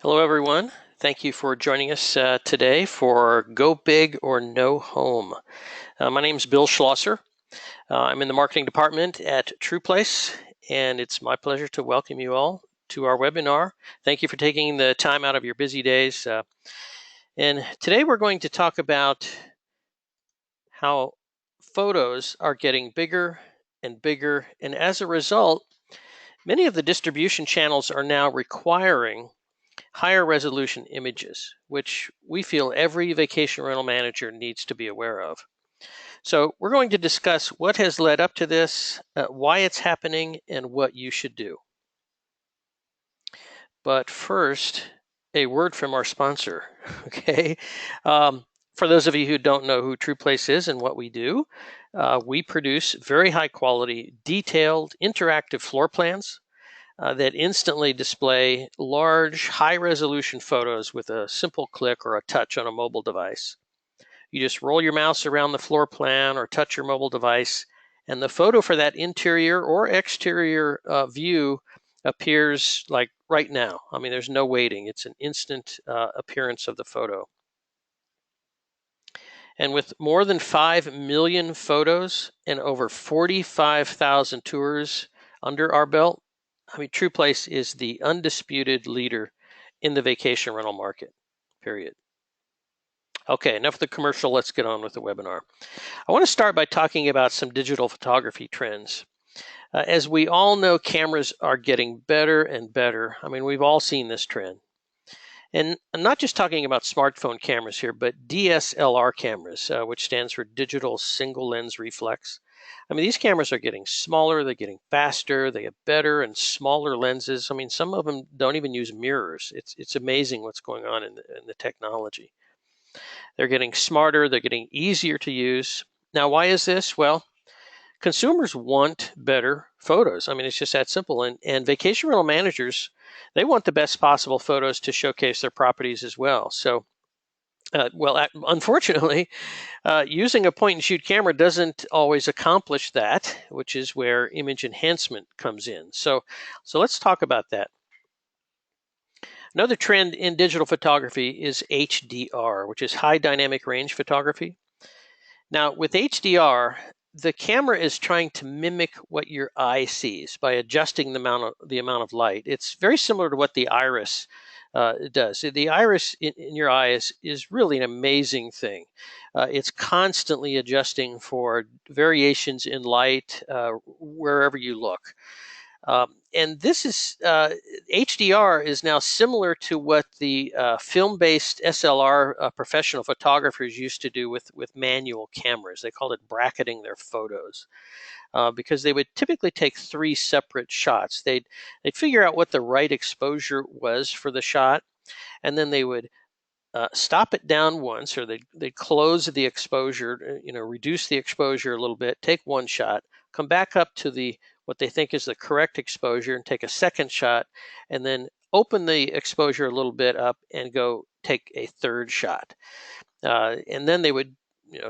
Hello, everyone. Thank you for joining us today for Go Big or No Home. My name is Bill Schlosser. I'm in the marketing department at TruPlace, and it's my pleasure to welcome you all to our webinar. Thank you for taking the time out of your busy days. And today we're going to talk about how photos are getting bigger and bigger, and as a result, many of the distribution channels are now requiring higher resolution images, which we feel every vacation rental manager needs to be aware of. So we're going to discuss what has led up to this, why it's happening, and what you should do. But first, a word from our sponsor, okay? For those of you who don't know who TruPlace is and what we do, we produce very high quality, detailed, interactive floor plans that instantly display large, high-resolution photos with a simple click or a touch on a mobile device. You just roll your mouse around the floor plan or touch your mobile device, and the photo for that interior or exterior view appears like right now. I mean, there's no waiting. It's an instant appearance of the photo. And with more than 5 million photos and over 45,000 tours under our belt, I mean, TruPlace is the undisputed leader in the vacation rental market, period. Okay, enough of the commercial. Let's get on with the webinar. I want to start by talking about some digital photography trends. As we all know, cameras are getting better and better. I mean, we've all seen this trend. And I'm not just talking about smartphone cameras here, but DSLR cameras, which stands for Digital Single Lens Reflex. I mean, these cameras are getting smaller, they're getting faster, they have better and smaller lenses. I mean, some of them don't even use mirrors. It's amazing what's going on in the technology. They're getting smarter, they're getting easier to use. Now, why is this? Well, consumers want better photos. I mean, it's just that simple. And vacation rental managers, they want the best possible photos to showcase their properties as well. So, unfortunately, using a point and shoot camera doesn't always accomplish that, which is where image enhancement comes in. So let's talk about that. Another trend in digital photography is HDR, which is high dynamic range photography. Now, with HDR, the camera is trying to mimic what your eye sees by adjusting the amount of light. It's very similar to what the iris does. The iris in your eye is really an amazing thing. It's constantly adjusting for variations in light wherever you look. And this is HDR is now similar to what the film-based SLR professional photographers used to do with manual cameras. They called it bracketing their photos because they would typically take 3 separate shots. They'd figure out what the right exposure was for the shot, and then they would stop it down once, or they'd close the exposure, reduce the exposure a little bit, take one shot, come back up to what they think is the correct exposure and take a second shot, and then open the exposure a little bit up and go take a third shot. And then they would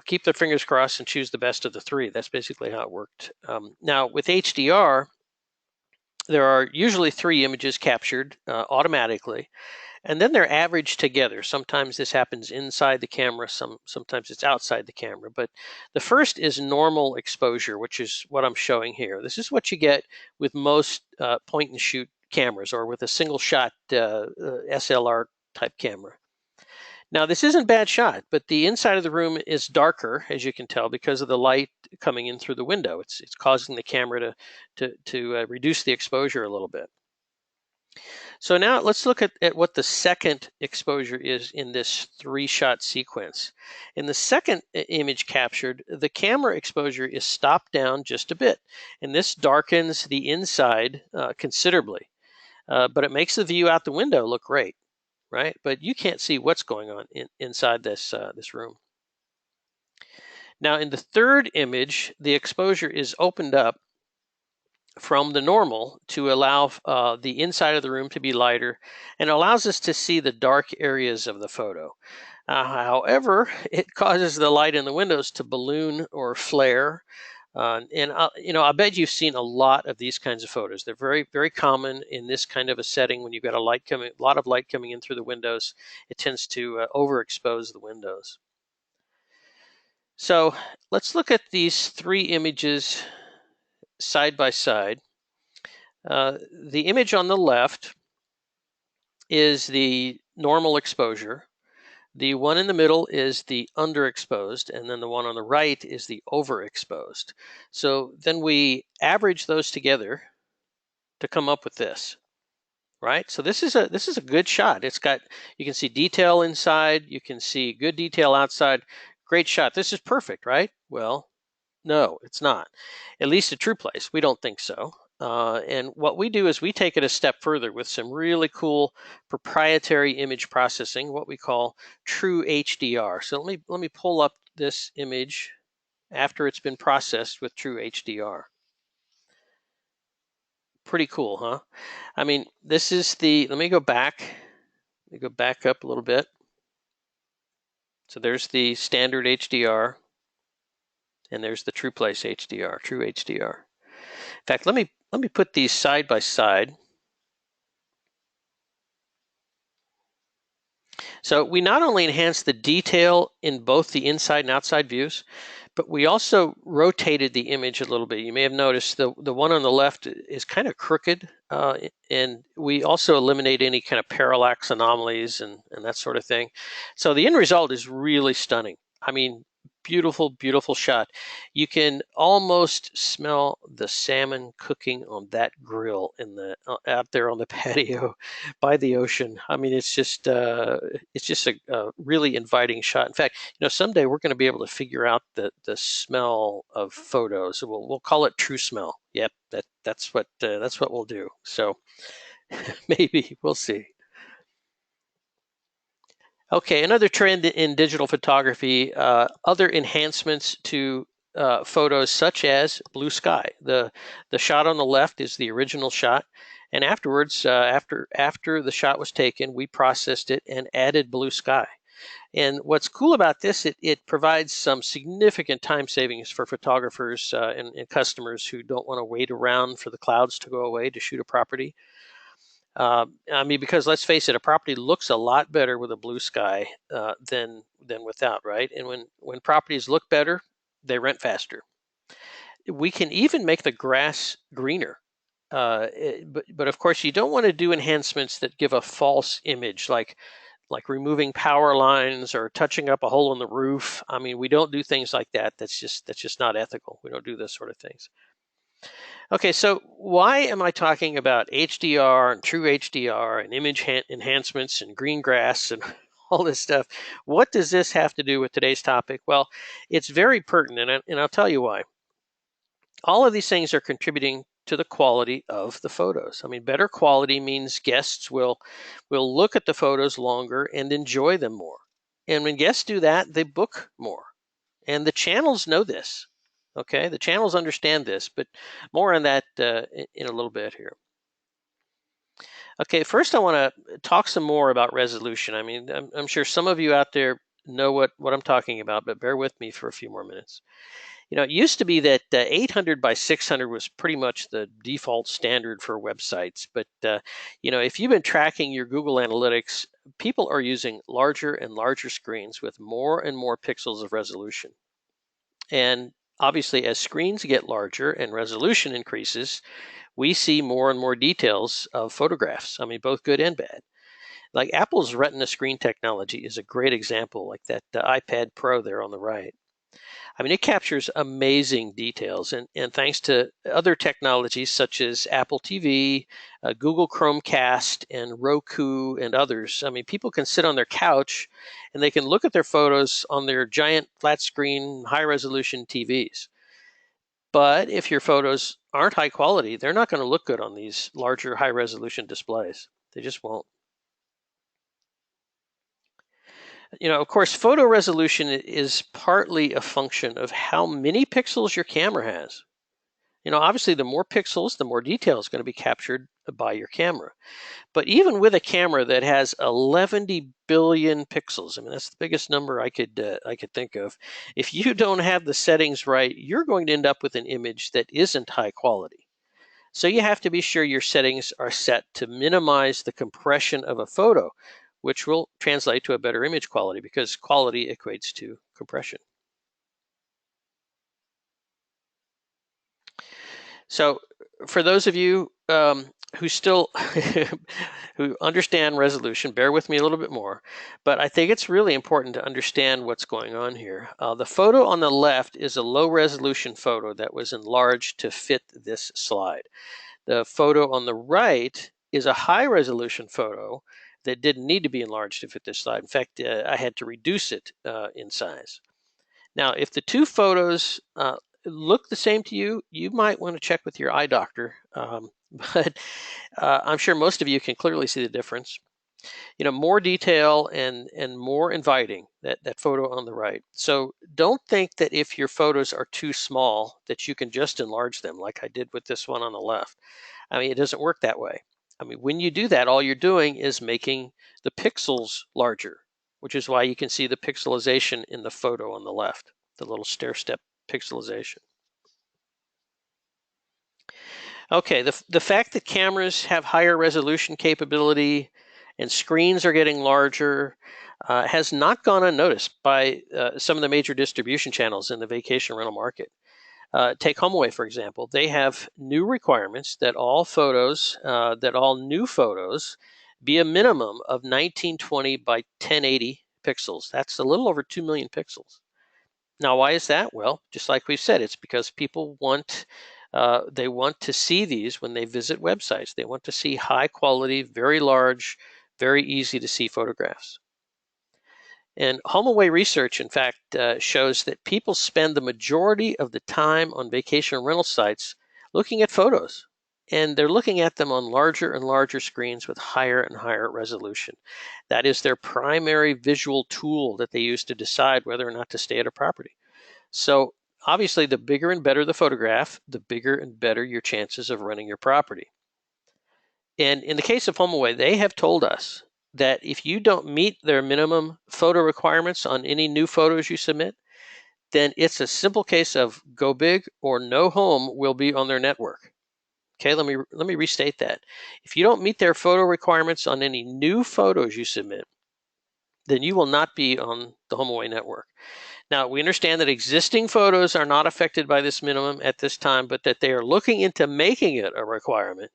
keep their fingers crossed and choose the best of the 3. That's basically how it worked. Now, with HDR, there are usually 3 images captured automatically, and then they're averaged together. Sometimes this happens inside the camera, sometimes it's outside the camera. But the first is normal exposure, which is what I'm showing here. This is what you get with most point and shoot cameras or with a single shot SLR type camera. Now, this isn't a bad shot, but the inside of the room is darker, as you can tell, because of the light coming in through the window. It's causing the camera to reduce the exposure a little bit. So now let's look at what the second exposure is in this 3-shot sequence. In the second image captured, the camera exposure is stopped down just a bit, and this darkens the inside considerably, but it makes the view out the window look great, right? But you can't see what's going on inside this room. Now, in the third image, the exposure is opened up from the normal to allow the inside of the room to be lighter, and allows us to see the dark areas of the photo. However, it causes the light in the windows to balloon or flare, I bet you've seen a lot of these kinds of photos. They're very, very common in this kind of a setting when you've got a lot of light coming in through the windows. It tends to overexpose the windows. So let's look at these 3 images side by side. The image on the left is the normal exposure. The one in the middle is the underexposed, and then the one on the right is the overexposed. So then we average those together to come up with this, right? So this is a good shot. You can see detail inside, you can see good detail outside. Great shot. This is perfect, right? Well, no, it's not. At least at TruPlace, we don't think so. And what we do is we take it a step further with some really cool proprietary image processing, what we call true HDR. So let me pull up this image after it's been processed with true HDR. Pretty cool, huh? I mean, this is let me go back. Let me go back up a little bit. So there's the standard HDR, and there's the TruPlace HDR, true HDR. In fact, let me put these side by side. So we not only enhance the detail in both the inside and outside views, but we also rotated the image a little bit. You may have noticed the one on the left is kind of crooked, and we also eliminate any kind of parallax anomalies and that sort of thing. So the end result is really stunning. I mean, beautiful, beautiful shot. You can almost smell the salmon cooking on that grill out there on the patio by the ocean. I mean, it's just a really inviting shot. In fact, someday we're going to be able to figure out the smell of photos. We'll call it True Smell. Yep, that's what we'll do. So maybe we'll see. Okay, another trend in digital photography, other enhancements to photos such as blue sky. The shot on the left is the original shot, and afterwards, after the shot was taken, we processed it and added blue sky. And what's cool about this, it provides some significant time savings for photographers and customers who don't want to wait around for the clouds to go away to shoot a property. I mean, because let's face it, a property looks a lot better with a blue sky than without, right? And when properties look better, they rent faster. We can even make the grass greener. But of course, you don't want to do enhancements that give a false image, like removing power lines or touching up a hole in the roof. I mean, we don't do things like that. That's just not ethical. We don't do those sort of things. Okay, so why am I talking about HDR and true HDR and image enhancements and green grass and all this stuff? What does this have to do with today's topic? Well, it's very pertinent, and I'll tell you why. All of these things are contributing to the quality of the photos. I mean, better quality means guests will look at the photos longer and enjoy them more. And when guests do that, they book more. And the channels know this. Okay, the channels understand this, but more on that in a little bit here. Okay, first I want to talk some more about resolution. I mean, I'm sure some of you out there know what I'm talking about, but bear with me for a few more minutes. It used to be that 800 by 600 was pretty much the default standard for websites. But, if you've been tracking your Google Analytics, people are using larger and larger screens with more and more pixels of resolution. And obviously, as screens get larger and resolution increases, we see more and more details of photographs. I mean, both good and bad. Like Apple's Retina screen technology is a great example, like that iPad Pro there on the right. I mean, it captures amazing details, and thanks to other technologies such as Apple TV, Google Chromecast, and Roku, and others, I mean, people can sit on their couch and they can look at their photos on their giant flat screen, high resolution TVs. But if your photos aren't high quality, they're not going to look good on these larger, high resolution displays. They just won't. Of course, photo resolution is partly a function of how many pixels your camera has. Obviously, the more pixels, the more detail is going to be captured by your camera. But even with a camera that has 11 billion pixels, I mean, that's the biggest number I could think of. If you don't have the settings right, you're going to end up with an image that isn't high quality. So you have to be sure your settings are set to minimize the compression of a photo, which will translate to a better image quality because quality equates to compression. So for those of you who still who understand resolution, bear with me a little bit more, but I think it's really important to understand what's going on here. The photo on the left is a low resolution photo that was enlarged to fit this slide. The photo on the right is a high resolution photo that didn't need to be enlarged to fit this slide. In fact, I had to reduce it in size. Now, if the two photos look the same to you, you might want to check with your eye doctor. But I'm sure most of you can clearly see the difference. More detail and more inviting, that photo on the right. So don't think that if your photos are too small that you can just enlarge them like I did with this one on the left. I mean, it doesn't work that way. I mean, when you do that, all you're doing is making the pixels larger, which is why you can see the pixelization in the photo on the left, the little stair-step pixelization. Okay, the fact that cameras have higher resolution capability and screens are getting larger has not gone unnoticed by some of the major distribution channels in the vacation rental market. Take HomeAway, for example. They have new requirements that all new photos be a minimum of 1920 by 1080 pixels. That's a little over 2 million pixels. Now, why is that? Well, just like we've said, it's because people they want to see these when they visit websites. They want to see high quality, very large, very easy to see photographs. And HomeAway research, in fact, shows that people spend the majority of the time on vacation rental sites looking at photos. And they're looking at them on larger and larger screens with higher and higher resolution. That is their primary visual tool that they use to decide whether or not to stay at a property. So obviously, the bigger and better the photograph, the bigger and better your chances of renting your property. And in the case of HomeAway, they have told us that if you don't meet their minimum photo requirements on any new photos you submit, then it's a simple case of go big or no home will be on their network. Okay, let me restate that. If you don't meet their photo requirements on any new photos you submit, then you will not be on the HomeAway network. Now, we understand that existing photos are not affected by this minimum at this time, but that they are looking into making it a requirement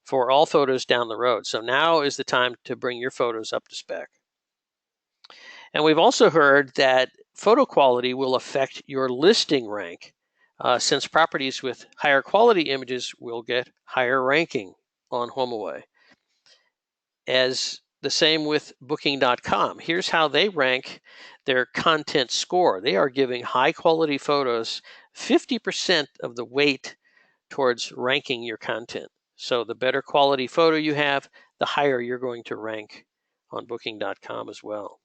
for all photos down the road. So now is the time to bring your photos up to spec. And we've also heard that photo quality will affect your listing rank, since properties with higher quality images will get higher ranking on HomeAway. As the same with Booking.com. Here's how they rank their content score. They are giving high quality photos 50% of the weight towards ranking your content. So the better quality photo you have, the higher you're going to rank on Booking.com as well.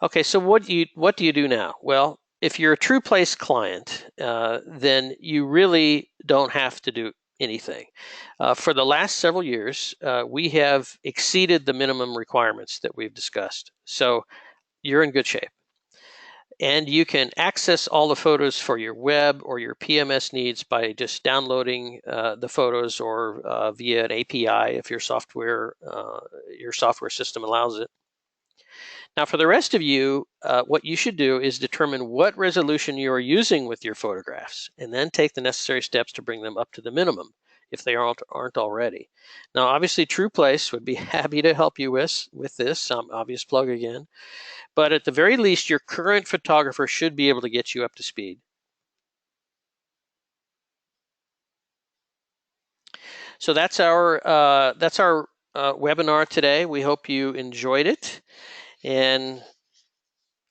Okay, so what do you do now? Well, if you're a TruPlace client, then you really don't have to do anything. For the last several years, we have exceeded the minimum requirements that we've discussed. So you're in good shape. And you can access all the photos for your web or your PMS needs by just downloading the photos or via an API if your software system allows it. Now, for the rest of you, what you should do is determine what resolution you are using with your photographs, and then take the necessary steps to bring them up to the minimum if they aren't already. Now, obviously, TruPlace would be happy to help you with this. Obvious plug again. But at the very least, your current photographer should be able to get you up to speed. So that's our webinar today. We hope you enjoyed it. And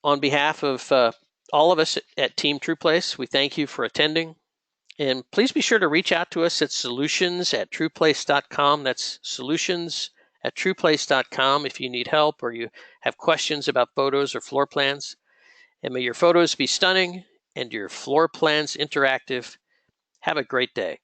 on behalf of all of us at Team TruPlace, we thank you for attending. And please be sure to reach out to us at solutions@truplace.com. That's solutions@truplace.com if you need help or you have questions about photos or floor plans. And may your photos be stunning and your floor plans interactive. Have a great day.